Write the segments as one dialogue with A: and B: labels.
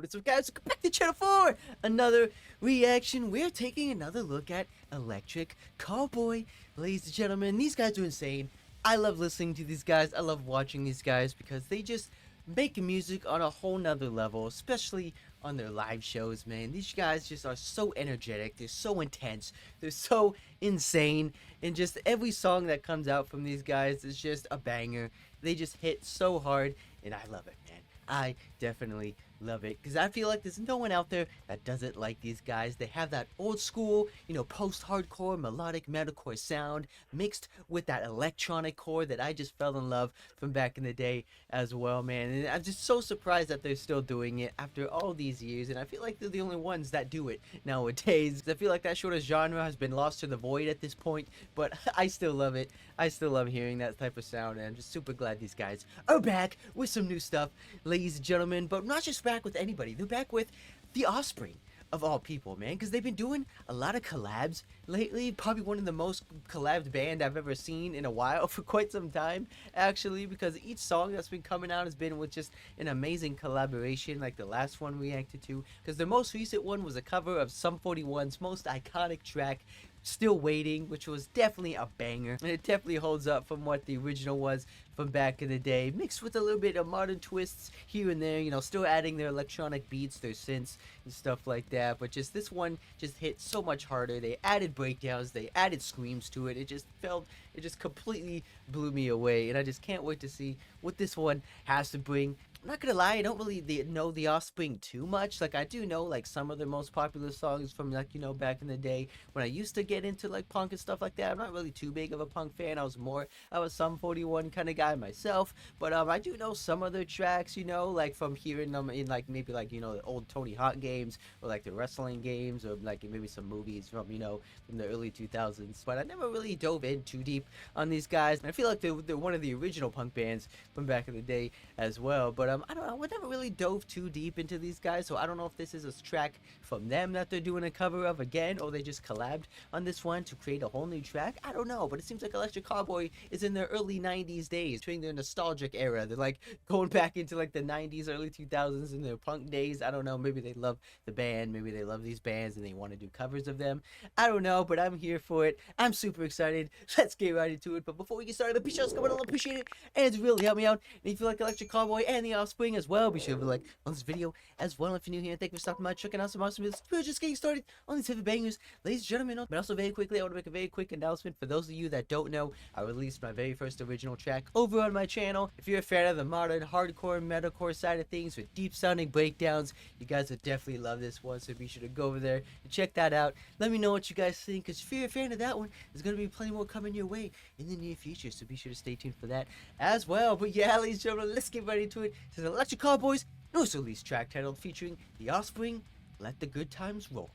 A: What's up, guys? Welcome back to channel 4. Another reaction. We're taking another look at Electric Callboy. Ladies and gentlemen, these guys are insane. I love listening to these guys. I love watching these guys because they just make music on a whole nother level, especially on their live shows, man. These guys just are so energetic. They're so intense. They're so insane. And just every song that comes out from these guys is just a banger. They just hit so hard, and I love it, man. I definitely love it because I feel like there's no one out there that doesn't like these guys. They have that old school, post-hardcore melodic metalcore sound mixed with that electronic core that I just fell in love from back in the day as well, man. And I'm just so surprised that they're still doing it after all these years, and I feel like they're the only ones that do it nowadays. I feel like that sort of genre has been lost to the void at this point, but I still love it. I still love hearing that type of sound, and I'm just super glad these guys are back with some new stuff, ladies and gentlemen. But not just back with anybody, they're back with the Offspring of all people, man, because they've been doing a lot of collabs lately. Probably one of the most collabed band I've ever seen in a while, for quite some time actually, because each song that's been coming out has been with just an amazing collaboration, like the last one we reacted to, because the most recent one was a cover of Sum 41's most iconic track, Still Waiting, which was definitely a banger, and it definitely holds up from what the original was from back in the day, mixed with a little bit of modern twists here and there, still adding their electronic beats, their synths and stuff like that. But just this one just hit so much harder. They added breakdowns, they added screams to it. It just completely blew me away, and I just can't wait to see what this one has to bring. I'm not gonna lie, I don't really know the Offspring too much. Like, I do know like some of their most popular songs from back in the day when I used to get into like punk and stuff like that. I'm not really too big of a punk fan. I was more of a Sum 41 kind of guy myself, but I do know some of their tracks, like from hearing them in like maybe like the old Tony Hawk games, or like the wrestling games, or like maybe some movies from from the early 2000s. But I never really dove in too deep on these guys, and I feel like they're one of the original punk bands from back in the day as well. But I don't know, I never really dove too deep into these guys, so I don't know if this is a track from them that they're doing a cover of again, or they just collabed on this one to create a whole new track. I don't know, but it seems like Electric Callboy is in their early 90s days, during their nostalgic era. They're like going back into like the 90s, early 2000s in their punk days. I don't know, maybe they love the band, maybe they love these bands and they want to do covers of them. I don't know, but I'm here for it. I'm super excited. Let's get right into it. But before we get started, be sure to comment, I'll appreciate it, and it's really help me out. And if you like Electric Callboy and the Offspring as well, be sure to like on this video as well. If you're new here, thank you for stopping by, checking out some awesome videos. We're just getting started on these heavy bangers, ladies and gentlemen. But also very quickly, I want to make a very quick announcement for those of you that don't know. I released my very first original track over on my channel. If you're a fan of the modern hardcore metalcore side of things with deep sounding breakdowns, you guys would definitely love this one, so be sure to go over there and check that out. Let me know what you guys think, because if you're a fan of that one, there's going to be plenty more coming your way in the near future, so be sure to stay tuned for that as well. But yeah, ladies and gentlemen, let's get right into it. This is Electric Callboy's newest release track titled featuring the Offspring, Let the Good Times Roll.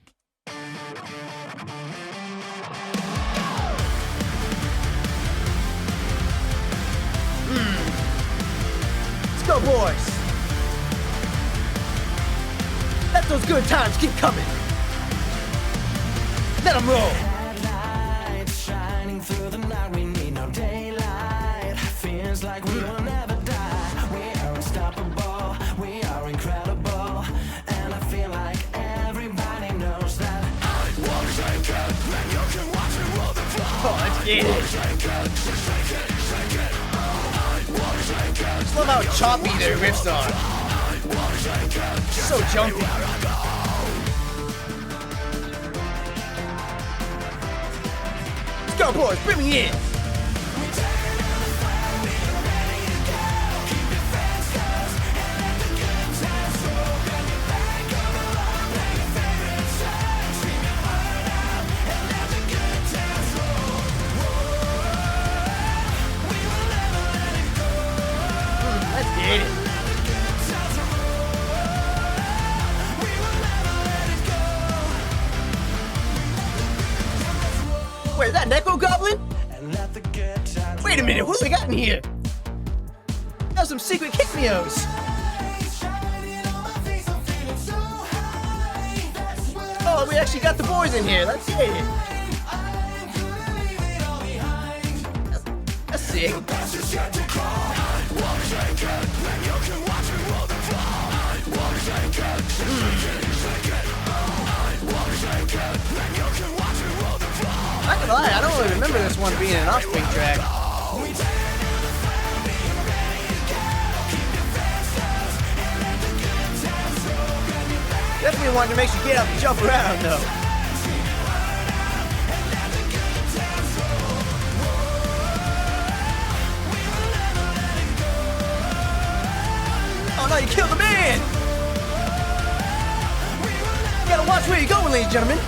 A: Let's go, boys! Let those good times keep coming! Let them roll!
B: Headlights shining through the night, we need no daylight. Feels like we will never die. We are unstoppable, we are incredible, and I feel like everybody knows that. I won't shake it, and you can watch it roll the floor.
A: Oh, let's get it!
B: Shake it.
A: Just love how choppy their riffs are. So jumpy. Let's go, boys, bring me in. Let's get it. Wait, is that Necro Goblin? Wait a minute, what do we got in here? That's some secret kick-me-os. Oh, we actually got the boys in here. Let's get it. That's sick. Not gonna lie, I don't really remember this one being an Offspring track. Definitely one that makes you get up and jump around, though. Oh no, you killed the man! You gotta watch where you're going, ladies and gentlemen.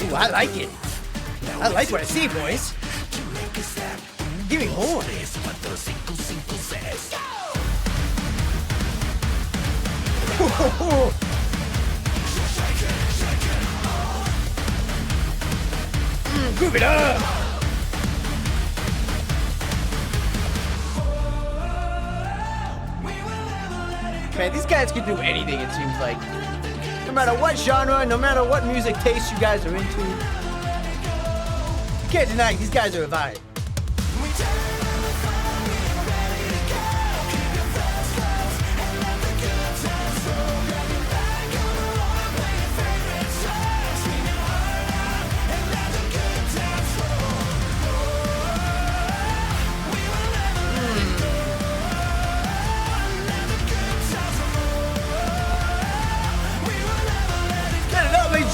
A: Ooh, I like it. I like what I see, boys. Give me more. Groove it up. Man, these guys can do anything, it seems like. No matter what genre, no matter what music taste you guys are into. You can't deny these guys are a vibe.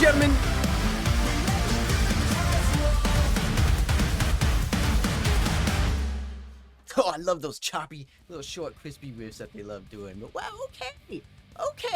A: Gentlemen. Oh, I love those choppy, little short, crispy riffs that they love doing. But wow, okay,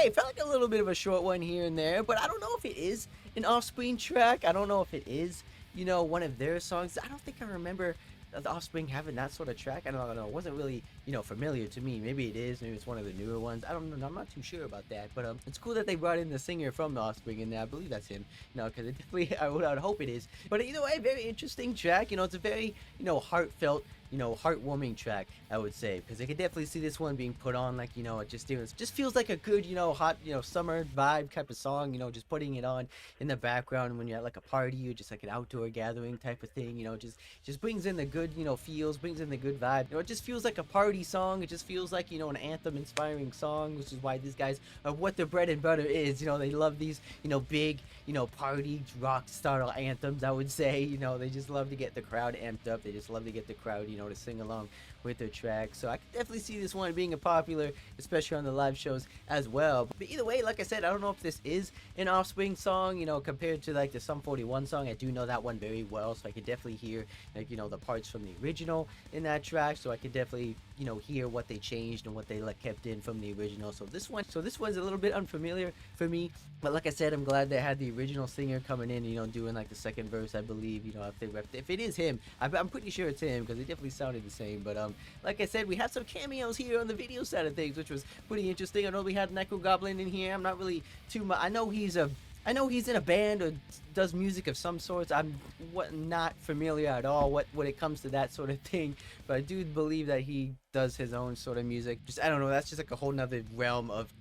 A: felt like a little bit of a short one here and there, but I don't know if it is an Offspring track. I don't know if it is, you know, one of their songs. I don't think I remember the Offspring having that sort of track. I don't know. It wasn't really, you know, familiar to me. Maybe it is. Maybe it's one of the newer ones. I don't know. I'm not too sure about that. But it's cool that they brought in the singer from the Offspring, and I believe that's him. You know, because it definitely, I would hope it is. But either way, very interesting track. You know, it's a very, you know, heartfelt, you know, heartwarming track, I would say, because I could definitely see this one being put on, like, you know, it just feels like a good, you know, hot, you know, summer vibe type of song, you know, just putting it on in the background when you're at like a party or just like an outdoor gathering type of thing, you know, just brings in the good, you know, feels, brings in the good vibe. You know, it just feels like a party song. It just feels like, you know, an anthem inspiring song, which is why these guys are what their bread and butter is. You know, they love these, you know, big, you know, party rock style anthems, I would say. You know, they just love to get the crowd amped up. They just love to get the crowd, you know, to sing along with their tracks. So I could definitely see this one being a popular, especially on the live shows as well. But either way, like I said, I don't know if this is an Offspring song, you know, compared to like the Sum 41 song. I do know that one very well, so I could definitely hear, like, you know, the parts from the original in that track. So I could definitely, you know, hear what they changed and what they like kept in from the original. So this one's a little bit unfamiliar for me, but like I said, I'm glad they had the original singer coming in, you know, doing like the second verse, I believe. You know, if it is him, I'm pretty sure it's him, because it definitely sounded the same. But like I said, we had some cameos here on the video side of things, which was pretty interesting. I know we had Necro Goblin in here. I'm not really too much. I know he's in a band or does music of some sorts. I'm not familiar at all when it comes to that sort of thing, but I do believe that he does his own sort of music. Just, I don't know, that's just like a whole nother realm of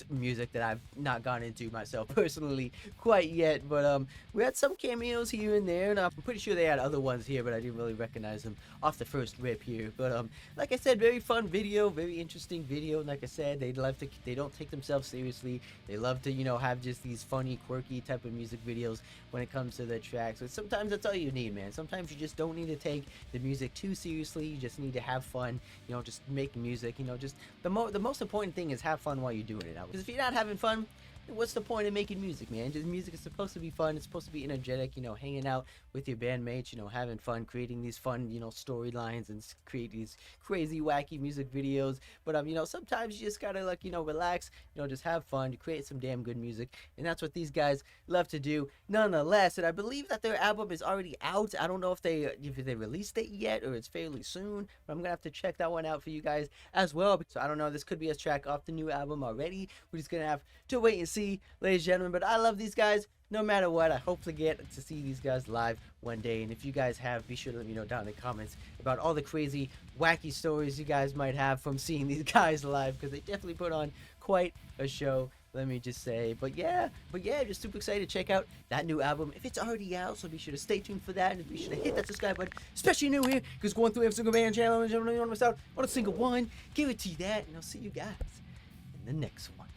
A: music that I've not gone into myself personally quite yet. But we had some cameos here and there, and I'm pretty sure they had other ones here, but I didn't really recognize them off the first rip here. But like I said, very fun video, very interesting video. Like I said, they don't take themselves seriously. They love to, you know, have just these funny, quirky type of music videos when it comes to their tracks. So sometimes that's all you need, man. Sometimes you just don't need to take the music too seriously. You just need to have fun, you know, just make music. You know, just the most important thing is have fun while you're doing it. Because if you're not having fun, what's the point of making music, man? Just music is supposed to be fun. It's supposed to be energetic, you know, hanging out with your bandmates, you know, having fun, creating these fun, you know, storylines and create these crazy, wacky music videos. But, you know, sometimes you just gotta, like, you know, relax, you know, just have fun, to create some damn good music. And that's what these guys love to do nonetheless. And I believe that their album is already out. I don't know if they released it yet or it's fairly soon, but I'm gonna have to check that one out for you guys as well. So I don't know, this could be a track off the new album already. We're just gonna have to wait and see, ladies and gentlemen. But I love these guys no matter what. I hope to get to see these guys live one day, and if you guys have, be sure to let me know down in the comments about all the crazy, wacky stories you guys might have from seeing these guys live, because they definitely put on quite a show, Let me just say, but yeah, just super excited to check out that new album if it's already out. So be sure to stay tuned for that, and be sure to hit that subscribe button, especially new here, because going through every single band channel and you don't want to miss out on a single one. Give it to you that, and I'll see you guys in the next one.